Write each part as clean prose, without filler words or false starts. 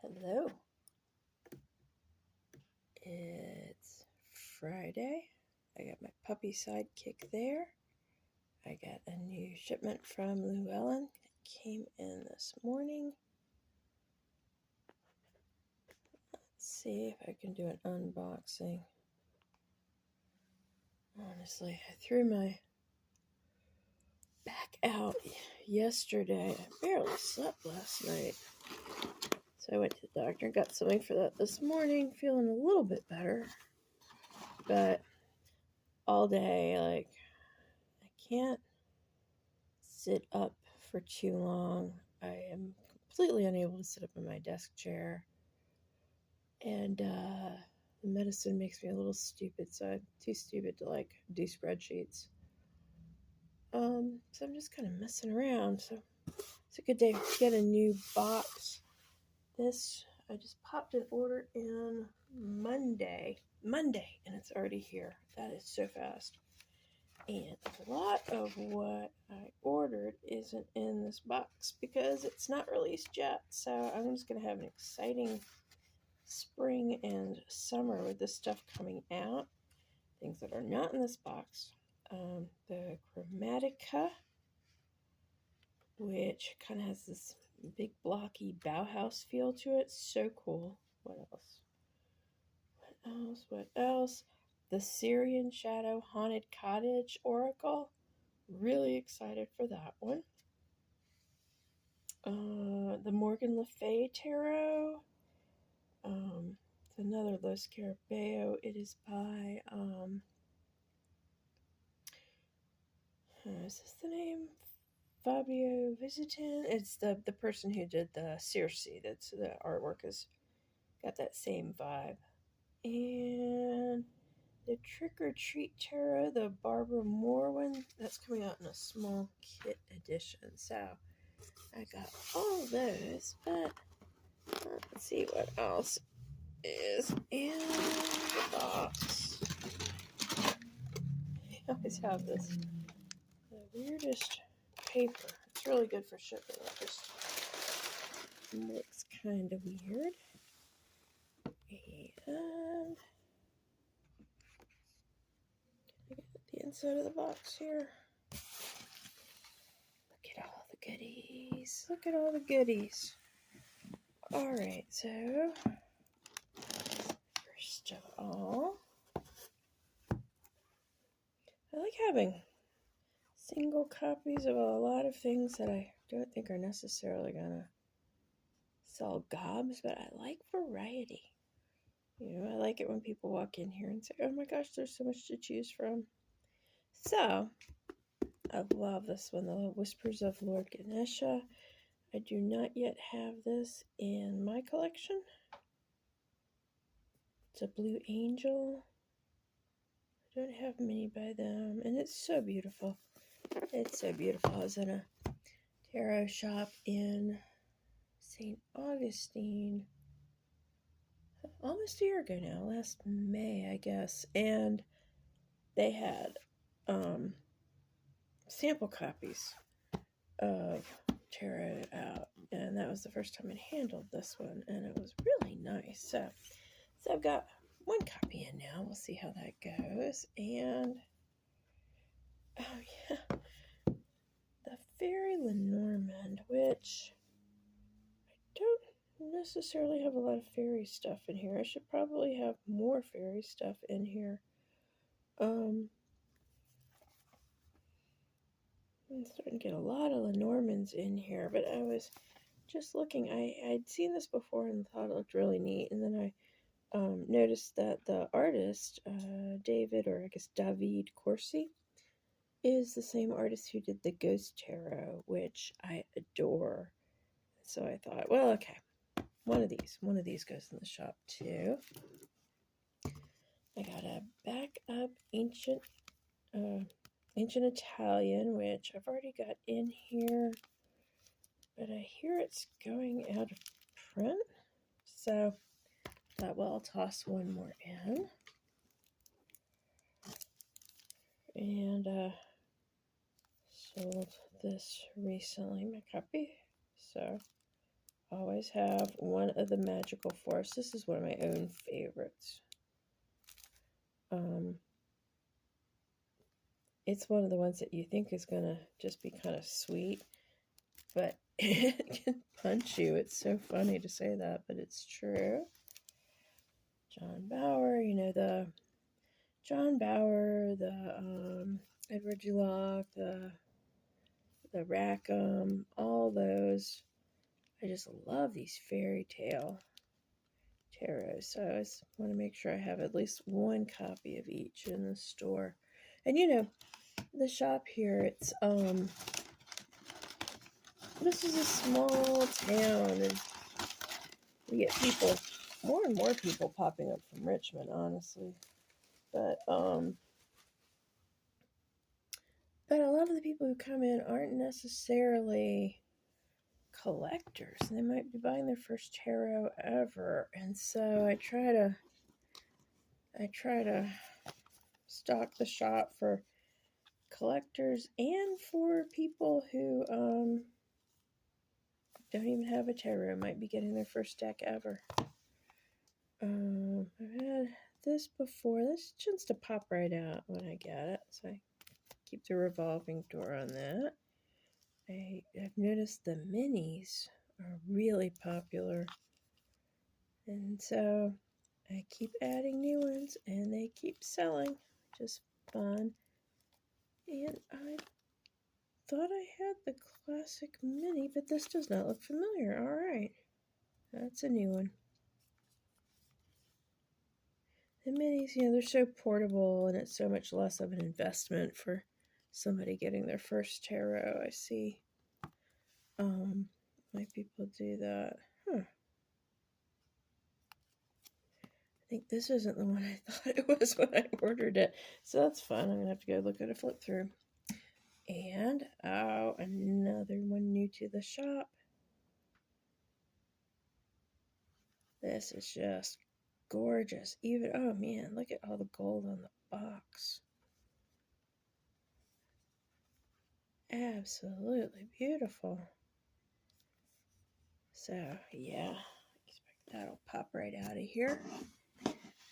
Hello. It's Friday. I got my puppy sidekick there. I got a new shipment from Llewellyn. It came in this morning. Let's see if I can do an unboxing. Honestly, I threw my back out yesterday. I barely slept last night. So I went to the doctor and got something for that this morning. Feeling a little bit better. But all day, I can't sit up for too long. I am completely unable to sit up in my desk chair. And the medicine makes me a little stupid, so I'm too stupid to do spreadsheets. So I'm just kind of messing around. So it's a good day to get a new box. This, I just popped an order in Monday, and it's already here. That is so fast. And a lot of what I ordered isn't in this box because it's not released yet. So I'm just going to have an exciting spring and summer with this stuff coming out. Things that are not in this box. The Chromatica, which kind of has this big blocky Bauhaus feel to it. So cool. What else? The Syrian Shadow Haunted Cottage Oracle. Really excited for that one. The Morgan Le Fay Tarot. It's another Lo Scarabeo. It is by, is this the name? Fabio Visitin. It's the person who did the Circe. That's the artwork has got that same vibe. And the Trick or Treat Tarot, the Barbara Moore one, that's coming out in a small kit edition. So I got all those, but let's see what else is in the box. I always have the weirdest paper. It's really good for shipping. It just looks kind of weird. And look at the inside of the box here. Look at all the goodies. Look at all the goodies. Alright, so first of all, I like having single copies of a lot of things that I don't think are necessarily gonna sell gobs, but I like variety. I like it when people walk in here and say, oh my gosh, there's so much to choose from. So, I love this one, the Whispers of Lord Ganesha. I do not yet have this in my collection. It's a Blue Angel. I don't have many by them, and it's so beautiful. It's so beautiful. I was in a tarot shop in St. Augustine almost a year ago now, last May, I guess, and they had sample copies of tarot out, and that was the first time I handled this one, and it was really nice. So I've got one copy in now. We'll see how that goes. And oh yeah, the Fairy Lenormand, which I don't necessarily have a lot of fairy stuff in here. I should probably have more fairy stuff in here. I'm starting to get a lot of Lenormands in here, but I was just looking. I'd seen this before and thought it looked really neat, and then I noticed that the artist, David, or I guess David Corsi, is the same artist who did the Ghost Tarot, which I adore. So I thought, well, okay, one of these goes in the shop too. I got a backup ancient Italian, which I've already got in here, but I hear it's going out of print. So I thought, well, I'll toss one more in. And sold this recently, my copy. So Always have one of the magical forests. This is one of my own favorites. It's one of the ones that you think is going to just be kind of sweet, but it can punch you. It's so funny to say that, but it's true. John Bower, the John Bower, the Edward Dulac, the Rackham, all those. I just love these fairy tale tarot. So I just want to make sure I have at least one copy of each in the store. And the shop here, it's this is a small town, and we get more and more people popping up from Richmond, honestly. But a lot of the people who come in aren't necessarily collectors. They might be buying their first tarot ever, and so I try to stock the shop for collectors and for people who don't even have a tarot, might be getting their first deck ever. I've had this before. This tends to pop right out when I get it, so I keep the revolving door on that. I've noticed the minis are really popular, and so I keep adding new ones, and they keep selling. Just fun. And I thought I had the classic mini, but this does not look familiar. All right, that's a new one. The minis, they're so portable, and it's so much less of an investment for somebody getting their first tarot. I see. Why people do that. Huh. I think this isn't the one I thought it was when I ordered it. So that's fun. I'm going to have to go look at a flip through. And, another one new to the shop. This is just gorgeous. Even, oh man, look at all the gold on the box. Absolutely beautiful. So, yeah, I expect that'll pop right out of here.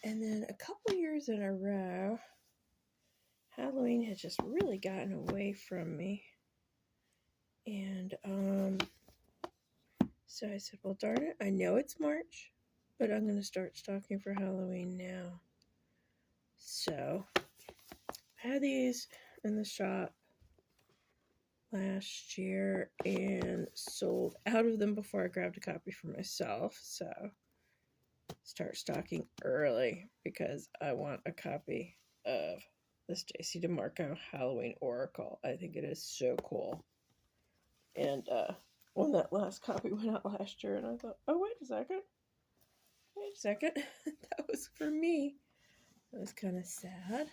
And then a couple years in a row, Halloween has just really gotten away from me. And so I said, well, darn it, I know it's March, but I'm going to start stocking for Halloween now. So I had these in the shop last year and sold out of them before I grabbed a copy for myself. So start stocking early because I want a copy of this J.C. DeMarco Halloween Oracle. I think it is so cool. And when that last copy went out last year, and I thought, oh, wait a second. That was for me. That was kind of sad.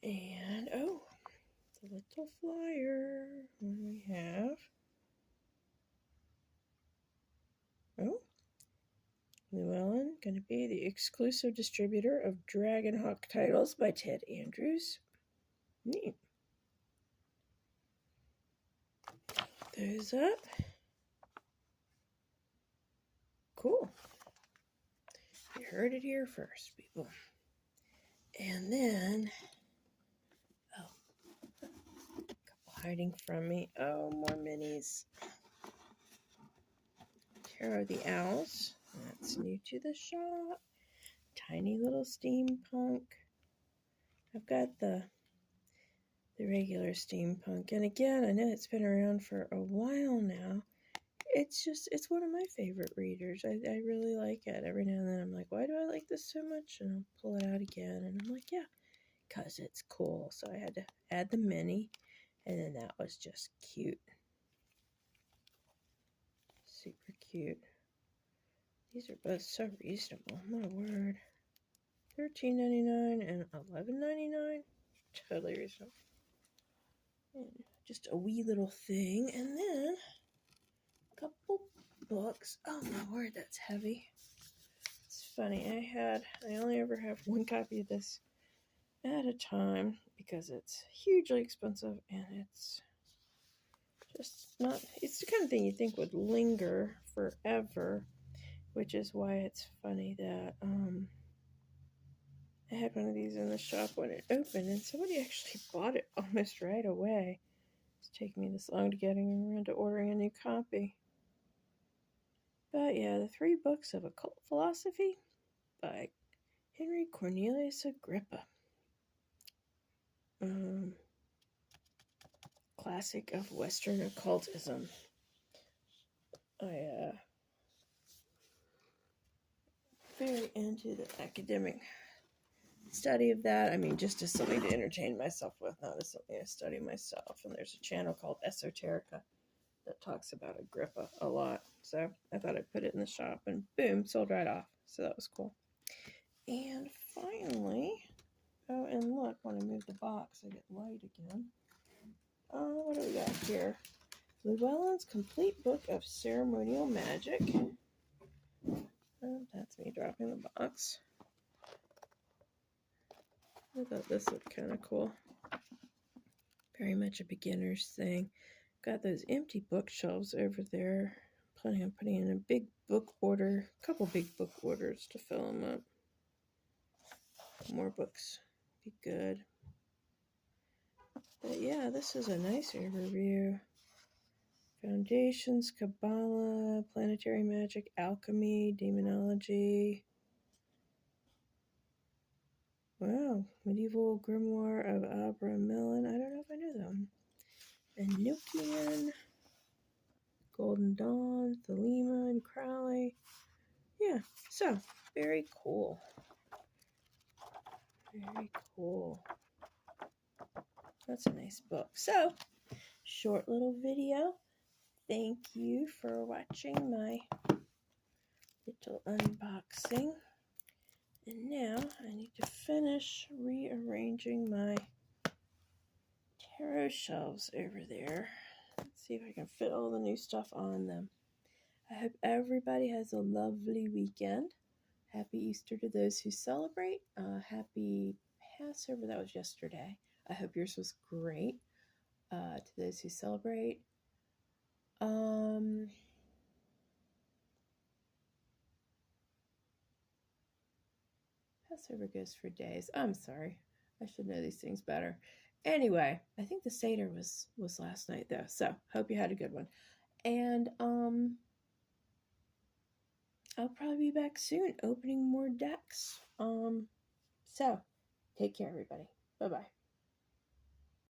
And, oh, the little flyer. We have, oh, Llewellyn, going to be the exclusive distributor of Dragonhawk titles by Ted Andrews. Neat. Those up. Cool. You heard it here first, people. And then, a couple hiding from me. Oh, more minis. Tarot of the Owls. That's new to the shop. Tiny little steampunk. I've got the regular steampunk. And again, I know it's been around for a while now. It's one of my favorite readers. I really like it. Every now and then I'm like, why do I like this so much? And I'll pull it out again. And I'm like, yeah, because it's cool. So I had to add the mini. And then that was just cute. Super cute. These are both so reasonable. My word. $13.99 and $11.99. Totally reasonable. And just a wee little thing. And then a couple books. Oh my word, that's heavy. It's funny. I only ever have one copy of this at a time because it's hugely expensive and it's Just not, it's the kind of thing you think would linger forever, which is why it's funny that I had one of these in the shop when it opened, and somebody actually bought it almost right away. It's taking me this long to getting around to ordering a new copy. But yeah, The 3 Books of Occult Philosophy by Henry Cornelius Agrippa. Classic of Western occultism. I very into the academic study of that. I mean, just as something to entertain myself with, not as something to study myself. And there's a channel called Esoterica that talks about Agrippa a lot. So I thought I'd put it in the shop, and boom, sold right off. So that was cool. And finally, oh, and look, when I move the box, I get light again. What do we got here? Llewellyn's Complete Book of Ceremonial Magic. That's me dropping the box. I thought this looked kind of cool. Very much a beginner's thing. Got those empty bookshelves over there. Planning on putting in a big book order, a couple big book orders to fill them up. More books be good. But yeah, this is a nice overview. Foundations, Kabbalah, planetary magic, alchemy, demonology. Wow, medieval grimoire of Abramelin. I don't know if I knew them. Enochian, Golden Dawn, Thelema, and Crowley. Yeah, so very cool. Very cool. That's a nice book. So, short little video. Thank you for watching my little unboxing. And now I need to finish rearranging my tarot shelves over there. Let's see if I can fit all the new stuff on them. I hope everybody has a lovely weekend. Happy Easter to those who celebrate. Happy Passover. That was yesterday. I hope yours was great. To those who celebrate. Passover goes for days. I'm sorry. I should know these things better. Anyway, I think the Seder was last night though. So hope you had a good one. And I'll probably be back soon opening more decks. So take care everybody. Bye-bye.